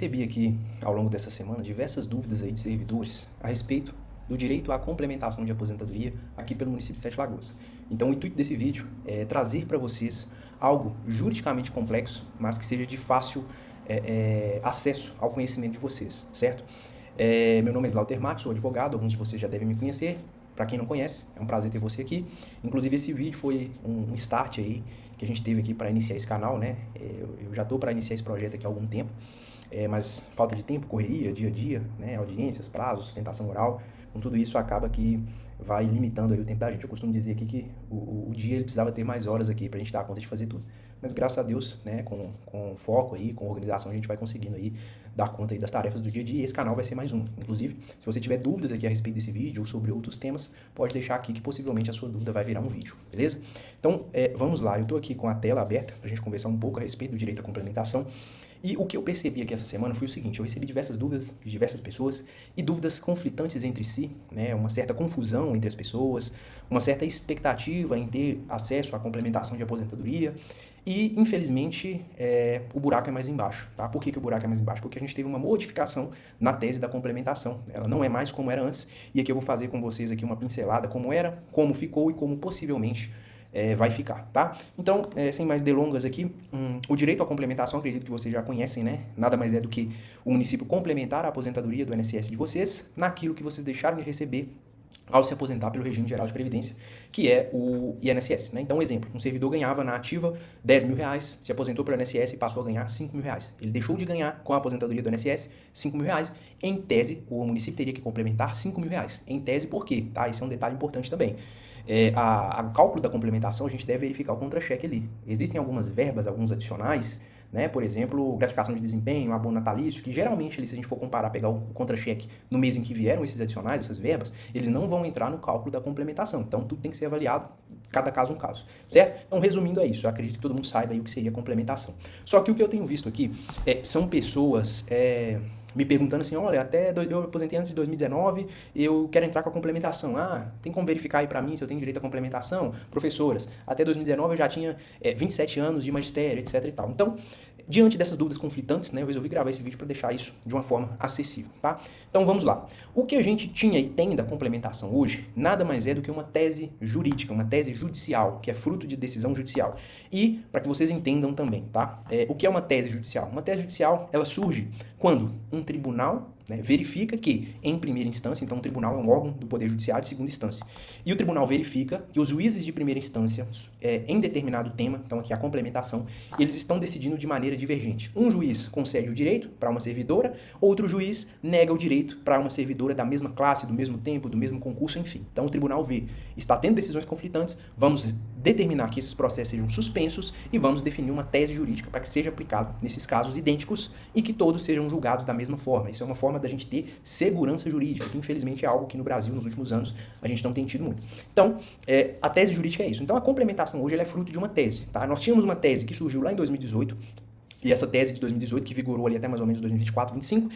Recebi aqui, ao longo dessa semana, diversas dúvidas aí de servidores a respeito do direito à complementação de aposentadoria aqui pelo município de Sete Lagoas. Então, o intuito desse vídeo é trazer para vocês algo juridicamente complexo, mas que seja de fácil acesso ao conhecimento de vocês, certo? Meu nome é Slaughter Max, sou advogado, alguns de vocês já devem me conhecer. Para quem não conhece, é um prazer ter você aqui. Inclusive, esse vídeo foi um start aí que a gente teve aqui para iniciar esse canal, né? Eu já estou para iniciar esse projeto aqui há algum tempo, mas falta de tempo, correria, dia a dia, né? Audiências, prazos, sustentação oral, com tudo isso acaba que vai limitando aí o tempo da gente. Eu costumo dizer aqui que o dia ele precisava ter mais horas aqui para a gente dar conta de fazer tudo. Mas graças a Deus, né, com foco aí, com organização, a gente vai conseguindo aí dar conta aí das tarefas do dia a dia, e esse canal vai ser mais um. Inclusive, se você tiver dúvidas aqui a respeito desse vídeo ou sobre outros temas, pode deixar aqui que possivelmente a sua dúvida vai virar um vídeo, beleza? Então, vamos lá, eu estou aqui com a tela aberta para a gente conversar um pouco a respeito do direito à complementação. E o que eu percebi aqui essa semana foi o seguinte: eu recebi diversas dúvidas de diversas pessoas e dúvidas conflitantes entre si, né? Uma certa confusão entre as pessoas, uma certa expectativa em ter acesso à complementação de aposentadoria e, infelizmente, o buraco é mais embaixo, tá? Por que o buraco é mais embaixo? Porque a gente teve uma modificação na tese da complementação. Ela não é mais como era antes, e aqui eu vou fazer com vocês aqui uma pincelada como era, como ficou e como possivelmente vai ficar, tá? Então, sem mais delongas aqui, o direito à complementação, acredito que vocês já conhecem, né? Nada mais é do que o município complementar a aposentadoria do INSS de vocês naquilo que vocês deixaram de receber ao se aposentar pelo regime geral de previdência, que é o INSS, né? Então, um exemplo, um servidor ganhava na ativa R$10 mil, se aposentou pelo INSS e passou a ganhar R$5 mil. Ele deixou de ganhar com a aposentadoria do INSS R$5 mil. Em tese, o município teria que complementar R$5 mil. Em tese, por quê? Tá? Esse é um detalhe importante também. A cálculo da complementação, a gente deve verificar o contra-cheque ali. Existem algumas verbas, alguns adicionais, né? Por exemplo, gratificação de desempenho, abono natalício, que geralmente, se a gente for comparar, pegar o contra-cheque no mês em que vieram esses adicionais, essas verbas, eles não vão entrar no cálculo da complementação. Então, tudo tem que ser avaliado, cada caso um caso, certo? Então, resumindo é isso, eu acredito que todo mundo saiba aí o que seria complementação. Só que o que eu tenho visto aqui são pessoas me perguntando assim: olha, eu aposentei antes de 2019, eu quero entrar com a complementação. Tem como verificar aí para mim se eu tenho direito à complementação? Professoras, até 2019 eu já tinha 27 anos de magistério, etc e tal. Então, diante dessas dúvidas conflitantes, né, eu resolvi gravar esse vídeo para deixar isso de uma forma acessível, tá? Então, vamos lá. O que a gente tinha e tem da complementação hoje, nada mais é do que uma tese jurídica, uma tese judicial, que é fruto de decisão judicial. E, para que vocês entendam também, tá? O que é uma tese judicial? Uma tese judicial, ela surge quando um tribunal, né, verifica que, em primeira instância, então o tribunal é um órgão do Poder Judiciário de segunda instância, e o tribunal verifica que os juízes de primeira instância, em determinado tema, então aqui a complementação, eles estão decidindo de maneira divergente. Um juiz concede o direito para uma servidora, outro juiz nega o direito para uma servidora da mesma classe, do mesmo tempo, do mesmo concurso, enfim. Então o tribunal vê, está tendo decisões conflitantes, vamos determinar que esses processos sejam suspensos e vamos definir uma tese jurídica para que seja aplicado nesses casos idênticos e que todos sejam julgados da mesma forma. Isso é uma forma da gente ter segurança jurídica, que infelizmente é algo que no Brasil, nos últimos anos, a gente não tem tido muito. Então, a tese jurídica é isso. Então, a complementação hoje ela é fruto de uma tese, tá? Nós tínhamos uma tese que surgiu lá em 2018, e essa tese de 2018, que vigorou ali até mais ou menos 2024, 2025,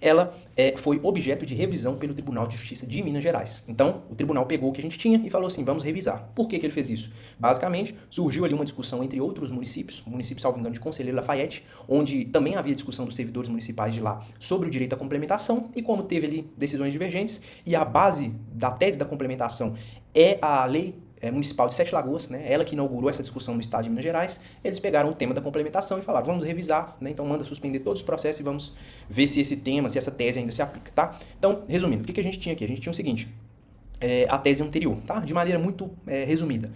ela foi objeto de revisão pelo Tribunal de Justiça de Minas Gerais. Então, o tribunal pegou o que a gente tinha e falou assim: vamos revisar. Por que ele fez isso? Basicamente, surgiu ali uma discussão entre outros municípios, o município, salvo engano, de Conselheiro Lafayette, onde também havia discussão dos servidores municipais de lá sobre o direito à complementação, e como teve ali decisões divergentes, e a base da tese da complementação é a lei municipal de Sete Lagoas, né? Ela que inaugurou essa discussão no estado de Minas Gerais. Eles pegaram o tema da complementação e falaram: vamos revisar, né? Então manda suspender todos os processos e vamos ver se esse tema, se essa tese ainda se aplica, tá? Então, resumindo, o que a gente tinha aqui? A gente tinha o seguinte, a tese anterior, tá? De maneira muito resumida.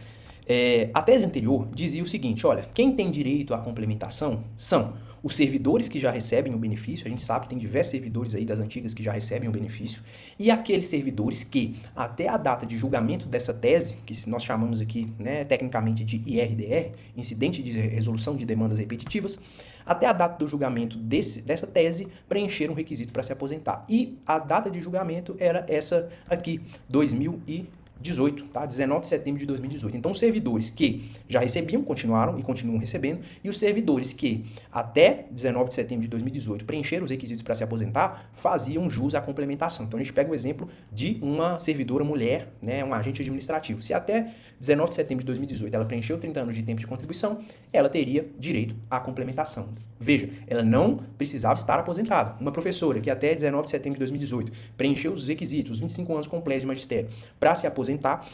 A tese anterior dizia o seguinte: olha, quem tem direito à complementação são os servidores que já recebem o benefício. A gente sabe que tem diversos servidores aí das antigas que já recebem o benefício, e aqueles servidores que, até a data de julgamento dessa tese, que nós chamamos aqui, né, tecnicamente de IRDR, Incidente de Resolução de Demandas Repetitivas, até a data do julgamento dessa tese, preencheram um requisito para se aposentar. E a data de julgamento era essa aqui, 2018, tá? 19 de setembro de 2018. Então, os servidores que já recebiam, continuaram e continuam recebendo, e os servidores que, até 19 de setembro de 2018, preencheram os requisitos para se aposentar, faziam jus à complementação. Então, a gente pega o exemplo de uma servidora mulher, né, um agente administrativo. Se até 19 de setembro de 2018, ela preencheu 30 anos de tempo de contribuição, ela teria direito à complementação. Veja, ela não precisava estar aposentada. Uma professora que até 19 de setembro de 2018 preencheu os requisitos, os 25 anos completos de magistério, para se aposentar,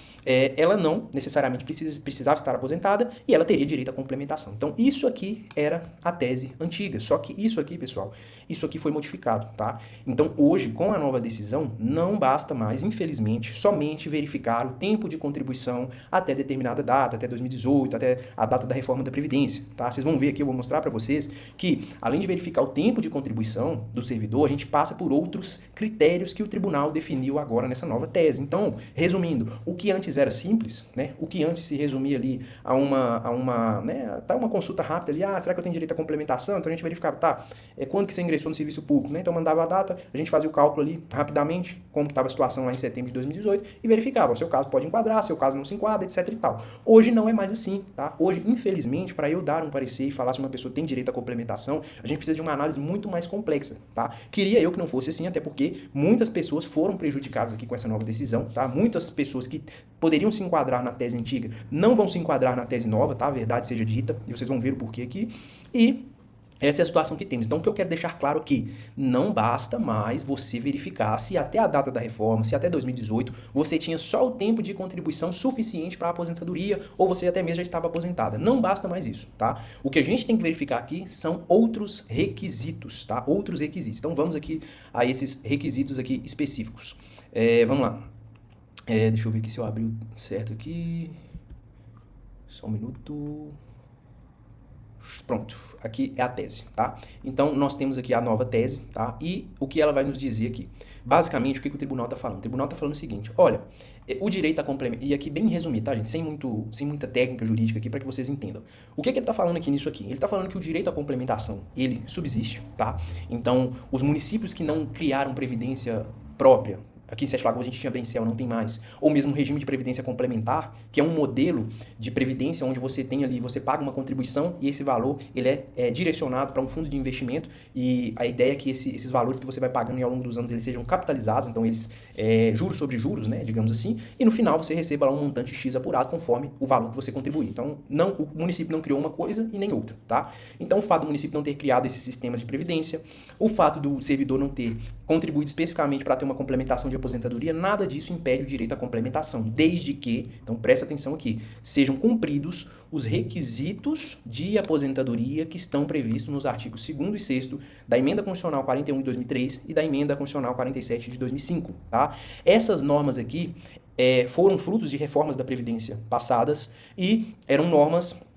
ela não necessariamente precisava estar aposentada e ela teria direito à complementação. Então, isso aqui era a tese antiga, só que isso aqui, pessoal, isso aqui foi modificado, tá? Então, hoje, com a nova decisão, não basta mais, infelizmente, somente verificar o tempo de contribuição até determinada data, até 2018, até a data da reforma da Previdência, tá? Vocês vão ver aqui, eu vou mostrar para vocês que, além de verificar o tempo de contribuição do servidor, a gente passa por outros critérios que o tribunal definiu agora nessa nova tese. Então, resumindo, o que antes era simples, né? O que antes se resumia ali a uma consulta rápida ali, será que eu tenho direito à complementação? Então a gente verificava, quando que você ingressou no serviço público, né? Então mandava a data, a gente fazia o cálculo ali rapidamente, como que estava a situação lá em setembro de 2018 e verificava, o seu caso pode enquadrar, seu caso não se enquadra, etc e tal. Hoje não é mais assim, tá? Hoje, infelizmente, para eu dar um parecer e falar se uma pessoa tem direito à complementação, a gente precisa de uma análise muito mais complexa, tá? Queria eu que não fosse assim, até porque muitas pessoas foram prejudicadas aqui com essa nova decisão, tá? Muitas pessoas que poderiam se enquadrar na tese antiga não vão se enquadrar na tese nova, tá? A verdade seja dita, e vocês vão ver o porquê aqui. E essa é a situação que temos. Então, o que eu quero deixar claro aqui, não basta mais você verificar se até a data da reforma, se até 2018, você tinha só o tempo de contribuição suficiente para a aposentadoria, ou você até mesmo já estava aposentada. Não basta mais isso, tá? O que a gente tem que verificar aqui são outros requisitos, tá? Outros requisitos. Então, vamos aqui a esses requisitos aqui específicos. Vamos lá. Deixa eu ver aqui se eu abri certo aqui. Só um minuto. Pronto, aqui é a tese, tá? Então, nós temos aqui a nova tese, tá? E o que ela vai nos dizer aqui? Basicamente, o que o tribunal está falando? O tribunal está falando o seguinte, olha, o direito a complementação, e aqui bem resumido, tá, gente? Sem muita técnica jurídica aqui para que vocês entendam. O que ele está falando aqui nisso aqui? Ele está falando que o direito à complementação, ele subsiste, tá? Então, os municípios que não criaram previdência própria, aqui em Sete Lagoas a gente tinha Bencel, não tem mais. Ou mesmo regime de previdência complementar, que é um modelo de previdência onde você tem ali, você paga uma contribuição e esse valor ele é direcionado para um fundo de investimento e a ideia é que esses valores que você vai pagando ao longo dos anos eles sejam capitalizados, então eles juros sobre juros, né, digamos assim, e no final você receba lá um montante X apurado conforme o valor que você contribui. Então, o município não criou uma coisa e nem outra, tá? Então, o fato do município não ter criado esses sistemas de previdência, o fato do servidor não ter contribuído especificamente para ter uma complementação de aposentadoria, nada disso impede o direito à complementação, desde que, então presta atenção aqui, sejam cumpridos os requisitos de aposentadoria que estão previstos nos artigos 2º e 6º da Emenda Constitucional 41 de 2003 e da Emenda Constitucional 47 de 2005, tá? Essas normas aqui foram frutos de reformas da Previdência passadas e eram normas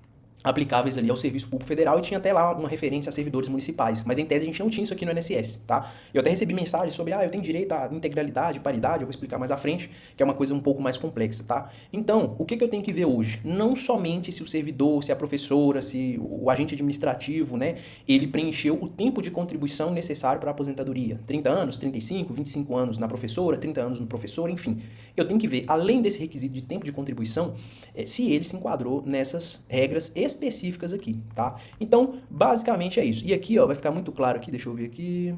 aplicáveis ali ao Serviço Público Federal e tinha até lá uma referência a servidores municipais, mas em tese a gente não tinha isso aqui no INSS, tá? Eu até recebi mensagens sobre, eu tenho direito à integralidade, paridade, eu vou explicar mais à frente, que é uma coisa um pouco mais complexa, tá? Então, o que eu tenho que ver hoje? Não somente se o servidor, se a professora, se o agente administrativo, né, ele preencheu o tempo de contribuição necessário para a aposentadoria, 30 anos, 35, 25 anos na professora, 30 anos no professor, enfim. Eu tenho que ver, além desse requisito de tempo de contribuição, se ele se enquadrou nessas regras específicas aqui, tá? Então, basicamente é isso. E aqui, vai ficar muito claro aqui, deixa eu ver aqui.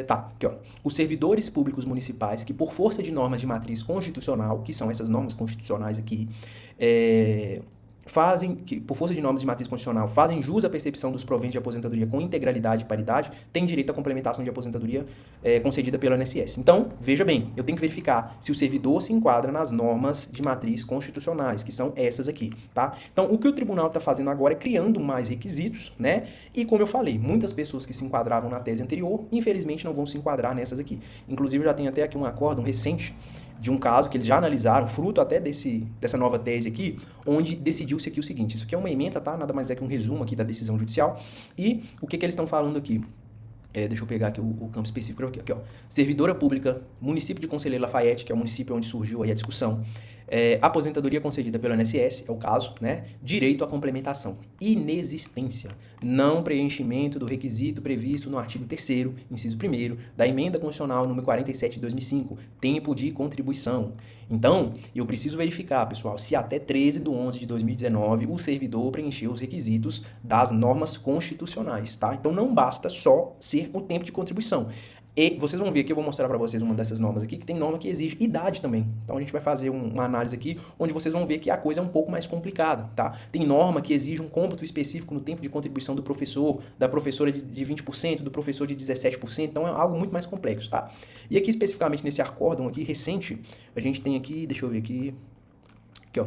Aqui, os servidores públicos municipais que, por força de normas de matriz constitucional, que são essas normas constitucionais aqui, por força de normas de matriz constitucional, fazem jus à percepção dos proventos de aposentadoria com integralidade e paridade, têm direito à complementação de aposentadoria concedida pelo INSS. Então, veja bem, eu tenho que verificar se o servidor se enquadra nas normas de matriz constitucionais, que são essas aqui, tá? Então, o que o tribunal está fazendo agora é criando mais requisitos, né? E como eu falei, muitas pessoas que se enquadravam na tese anterior, infelizmente não vão se enquadrar nessas aqui. Inclusive, eu já tenho até aqui um acórdão recente de um caso que eles já analisaram, fruto até dessa nova tese aqui, onde decidiu-se aqui o seguinte, isso aqui é uma ementa, tá? Nada mais é que um resumo aqui da decisão judicial, e o que eles estão falando aqui? Deixa eu pegar aqui o campo específico aqui, servidora pública, município de Conselheiro Lafayette, que é o município onde surgiu aí a discussão, aposentadoria concedida pelo INSS, é o caso, né? Direito à complementação. Inexistência, não preenchimento do requisito previsto no artigo 3º, inciso 1º, da Emenda Constitucional número 47 de 2005, tempo de contribuição. Então, eu preciso verificar, pessoal, se até 13 de 11 de 2019 o servidor preencheu os requisitos das normas constitucionais, tá? Então, não basta só ser o tempo de contribuição. E vocês vão ver que eu vou mostrar para vocês uma dessas normas aqui, que tem norma que exige idade também. Então a gente vai fazer uma análise aqui, onde vocês vão ver que a coisa é um pouco mais complicada, tá? Tem norma que exige um cômputo específico no tempo de contribuição do professor, da professora de 20%, do professor de 17%, então é algo muito mais complexo, tá? E aqui especificamente nesse acórdão aqui, recente, a gente tem aqui, deixa eu ver aqui, ó.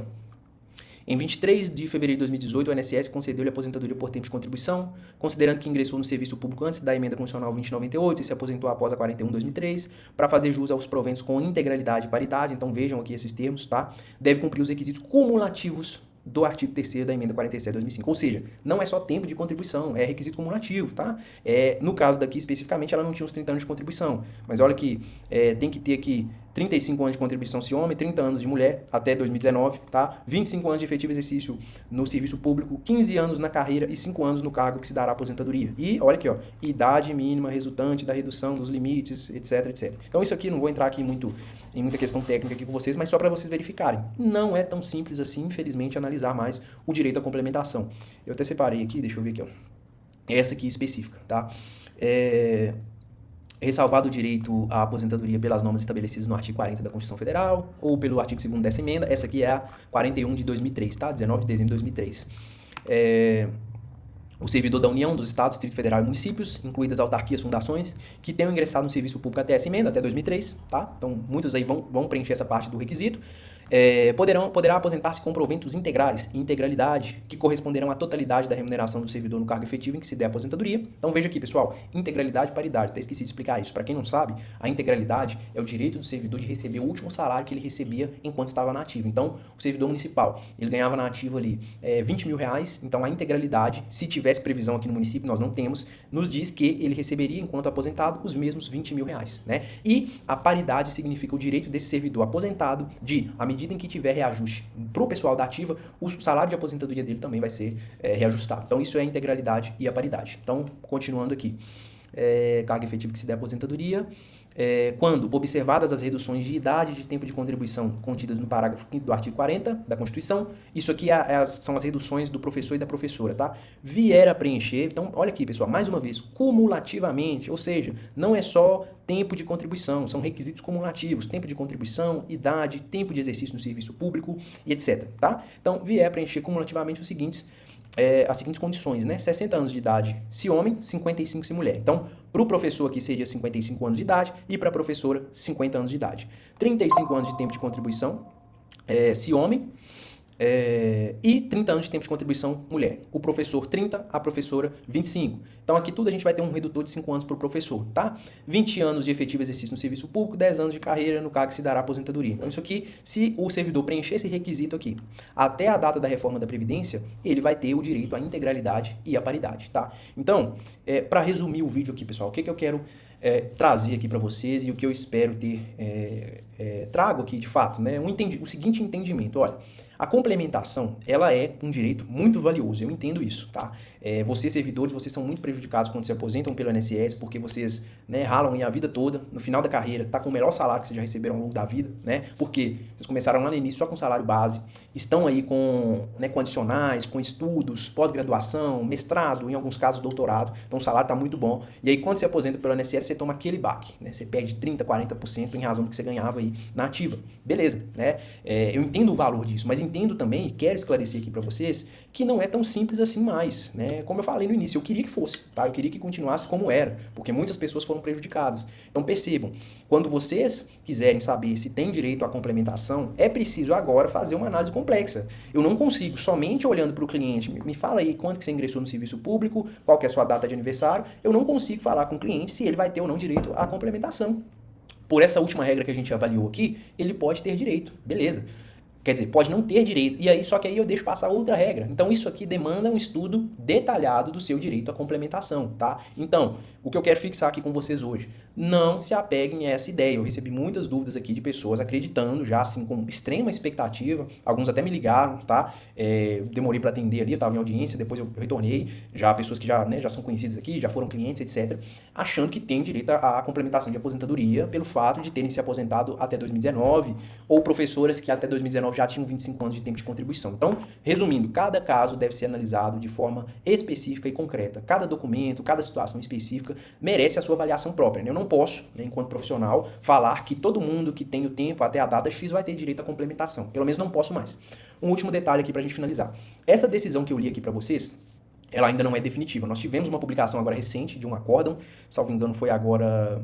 Em 23 de fevereiro de 2018, o INSS concedeu-lhe aposentadoria por tempo de contribuição, considerando que ingressou no serviço público antes da emenda constitucional 2098 e se aposentou após a 41 de 2003, para fazer jus aos proventos com integralidade e paridade. Então vejam aqui esses termos, tá? Deve cumprir os requisitos cumulativos do artigo 3º da emenda 47 de 2005. Ou seja, não é só tempo de contribuição, é requisito cumulativo, tá? No caso daqui especificamente, ela não tinha os 30 anos de contribuição, mas olha que tem que ter aqui 35 anos de contribuição se homem, 30 anos de mulher até 2019, tá? 25 anos de efetivo exercício no serviço público, 15 anos na carreira e 5 anos no cargo que se dará aposentadoria. E olha aqui, ó, idade mínima resultante da redução dos limites, etc, etc. Então isso aqui, não vou entrar aqui em muita questão técnica aqui com vocês, mas só para vocês verificarem. Não é tão simples assim, infelizmente, analisar mais o direito à complementação. Eu até separei aqui, deixa eu ver aqui, ó. Essa aqui específica, tá? Ressalvado o direito à aposentadoria pelas normas estabelecidas no artigo 40 da Constituição Federal ou pelo artigo 2º dessa emenda. Essa aqui é a 41 de 2003, tá? 19 de dezembro de 2003. O servidor da União, dos Estados, Distrito Federal e municípios, incluídas autarquias, fundações, que tenham ingressado no serviço público até essa emenda, até 2003, tá? Então, muitos aí vão preencher essa parte do requisito. Poderá aposentar-se com proventos integrais e integralidade, que corresponderão à totalidade da remuneração do servidor no cargo efetivo em que se der a aposentadoria. Então, veja aqui, pessoal, integralidade e paridade. Até esqueci de explicar isso. Para quem não sabe, a integralidade é o direito do servidor de receber o último salário que ele recebia enquanto estava na ativa. Então, o servidor municipal, ele ganhava na ativa ali 20 mil reais. Então, a integralidade, se tivesse previsão aqui no município, nós não temos, nos diz que ele receberia, enquanto aposentado, os mesmos 20 mil reais, né? E a paridade significa o direito desse servidor aposentado de, à medida em que tiver reajuste para o pessoal da ativa, o salário de aposentadoria dele também vai ser reajustado. Então, isso é a integralidade e a paridade. Então, continuando aqui. Cargo efetivo que se der aposentadoria. Quando observadas as reduções de idade e de tempo de contribuição contidas no parágrafo 5º do artigo 40 da Constituição, isso aqui são as reduções do professor e da professora, tá? Vier a preencher, então, olha aqui, pessoal, mais uma vez, cumulativamente, ou seja, não é só tempo de contribuição, são requisitos cumulativos, tempo de contribuição, idade, tempo de exercício no serviço público e etc, tá? Então, vier a preencher cumulativamente as seguintes condições, né? 60 anos de idade se homem, 55 se mulher. Então, para o professor aqui seria 55 anos de idade e para a professora 50 anos de idade. 35 anos de tempo de contribuição se homem e 30 anos de tempo de contribuição mulher. O professor 30, a professora 25. Então aqui tudo a gente vai ter um redutor de 5 anos para o professor, tá? 20 anos de efetivo exercício no serviço público, 10 anos de carreira no cargo que se dará aposentadoria. Então isso aqui, se o servidor preencher esse requisito aqui, até a data da reforma da Previdência, ele vai ter o direito à integralidade e à paridade, tá? Então, para resumir o vídeo aqui, pessoal, o que eu quero trazer aqui para vocês e o que eu espero ter trago aqui de fato, né? O seguinte entendimento, olha, a complementação, ela é um direito muito valioso, eu entendo isso, tá? Vocês, servidores, vocês são muito prejudicados quando se aposentam pelo INSS, porque vocês, né, ralam aí a vida toda, no final da carreira, tá com o melhor salário que vocês já receberam ao longo da vida, né? Porque vocês começaram lá no início só com salário base, estão aí com adicionais, com estudos, pós-graduação, mestrado, em alguns casos doutorado, então o salário tá muito bom. E aí quando você aposenta pelo INSS, você toma aquele baque, né? Você perde 30%, 40% em razão do que você ganhava aí na ativa. Beleza, né? Eu entendo o valor disso, mas entendo também e quero esclarecer aqui para vocês que não é tão simples assim mais, né? Como eu falei no início, eu queria que fosse, tá? Eu queria que continuasse como era, porque muitas pessoas foram prejudicadas. Então percebam, quando vocês quiserem saber se tem direito à complementação, é preciso agora fazer uma análise complexa. Eu não consigo, somente olhando para o cliente, me fala aí quanto que você ingressou no serviço público, qual que é a sua data de aniversário, eu não consigo falar com o cliente se ele vai ter ou não direito à complementação. Por essa última regra que a gente avaliou aqui, ele pode ter direito, beleza. Quer dizer, pode não ter direito, e aí só que aí eu deixo passar outra regra. Então isso aqui demanda um estudo detalhado do seu direito à complementação, tá? Então, o que eu quero fixar aqui com vocês hoje, não se apeguem a essa ideia. Eu recebi muitas dúvidas aqui de pessoas acreditando já assim com extrema expectativa, alguns até me ligaram, tá? Demorei para atender ali, eu estava em audiência, depois eu retornei, já pessoas que já são conhecidas aqui, já foram clientes, etc., achando que tem direito à complementação de aposentadoria pelo fato de terem se aposentado até 2019, ou professoras que até 2019 já tinham 25 anos de tempo de contribuição. Então, resumindo, cada caso deve ser analisado de forma específica e concreta. Cada documento, cada situação específica merece a sua avaliação própria. Eu não posso, né, enquanto profissional, falar que todo mundo que tem o tempo até a data X vai ter direito à complementação. Pelo menos não posso mais. Um último detalhe aqui para a gente finalizar. Essa decisão que eu li aqui para vocês, ela ainda não é definitiva. Nós tivemos uma publicação agora recente de um acórdão, salvo engano foi agora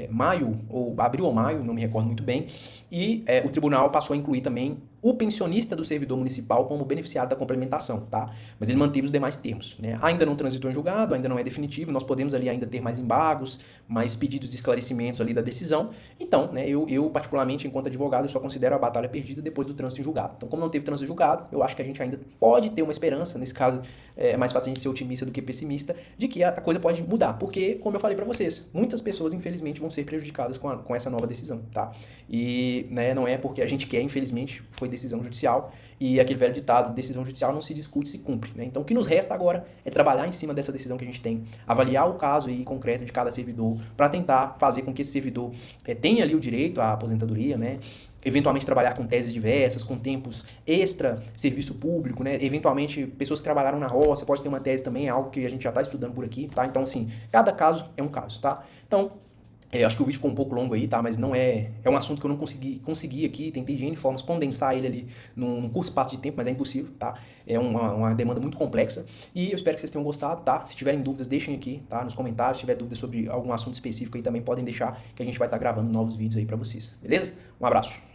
maio, ou abril ou maio, não me recordo muito bem, e o tribunal passou a incluir também o pensionista do servidor municipal como beneficiário da complementação, tá? Mas ele manteve os demais termos, né? Ainda não transitou em julgado, ainda não é definitivo, nós podemos ali ainda ter mais embargos, mais pedidos de esclarecimentos ali da decisão. Então, né, eu particularmente, enquanto advogado, eu só considero a batalha perdida depois do trânsito em julgado. Então, como não teve trânsito em julgado, eu acho que a gente ainda pode ter uma esperança, nesse caso é mais fácil a gente ser otimista do que pessimista, de que a coisa pode mudar, porque, como eu falei para vocês, muitas pessoas, infelizmente, vão ser prejudicadas com essa nova decisão, tá? E, né, não é porque a gente quer, infelizmente, foi decisão judicial, e aquele velho ditado, decisão judicial não se discute, se cumpre, né? Então o que nos resta agora é trabalhar em cima dessa decisão que a gente tem, avaliar o caso aí concreto de cada servidor, para tentar fazer com que esse servidor tenha ali o direito à aposentadoria, né? Eventualmente trabalhar com teses diversas, com tempos extra, serviço público, né? Eventualmente pessoas que trabalharam na roça, pode ter uma tese também, é algo que a gente já está estudando por aqui, tá? Então assim, cada caso é um caso, tá? Então, acho que o vídeo ficou um pouco longo aí, tá? Mas não é um assunto que eu não consegui aqui, tentei de N formas condensar ele ali num curto espaço de tempo, mas é impossível, tá? É uma demanda muito complexa e eu espero que vocês tenham gostado, tá? Se tiverem dúvidas, deixem aqui, tá? Nos comentários, se tiver dúvidas sobre algum assunto específico aí também podem deixar, que a gente vai estar gravando novos vídeos aí pra vocês, beleza? Um abraço!